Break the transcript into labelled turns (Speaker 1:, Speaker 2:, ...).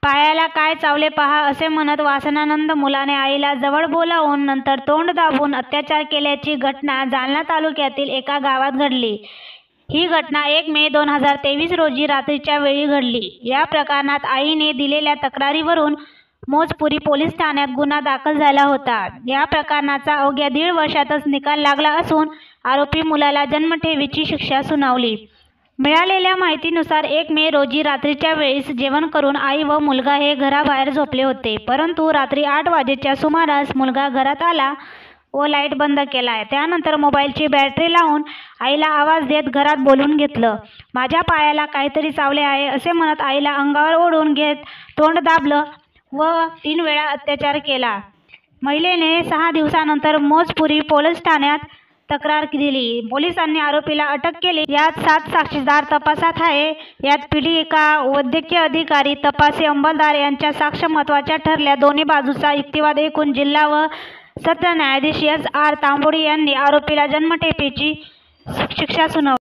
Speaker 1: पायाला काय चावले पहा असे म्हणत वासनानंद मुलाने आईला जवळ बोलावून नंतर तोंड दाबून अत्याचार केल्याची घटना जालना तालुक्यातील एका गावात घडली। ही घटना 1 मे 2023 रोजी रात्रीच्या वेळी घडली। या प्रकरणात आईने दिलेल्या तक्रारीवरून मोजपुरी पोलीस ठाण्यात गुन्हा दाखल झाला होता। या प्रकरणाचा अवघ्या 1.5 वर्षातच निकाल लागला असून आरोपी मुलाला जन्मठेपेची शिक्षा सुनावली। मिळालेल्या माहितीनुसार 1 मे रोजी रात्रीच्या वेळीस जेवण करून आई व मुलगा हे घराबाहेर झोपले होते, परंतु रात्री 8 वाजेच्या सुमारास मुलगा घरात आला व लाईट बंद केला। त्यानंतर मोबाईलची बॅटरी लावून आईला आवाज देत घरात बोलवून घेतलं। माझ्या पायाला काहीतरी चावले आहे असे म्हणत आईला अंगावर ओढून घेत तोंड दाबलं व 3 वेळा अत्याचार केला। महिलेने 6 दिवसानंतर मोजपुरी पोलीस ठाण्यात तक्रार दिली। पोलिसांनी आरोपीला अटक केली। यात 7 साक्षीदार तपासात आहे। यात पीडिका, वैद्यकीय अधिकारी, तपासी अंमलदार यांच्या साक्ष महत्त्वाच्या ठरल्या। दोन्ही बाजूचा युक्तिवाद ऐकून जिल्हा व सत्र न्यायाधीश S.R. तांबोळी यांनी आरोपीला जन्मठेपेची शिक्षा सुनावली।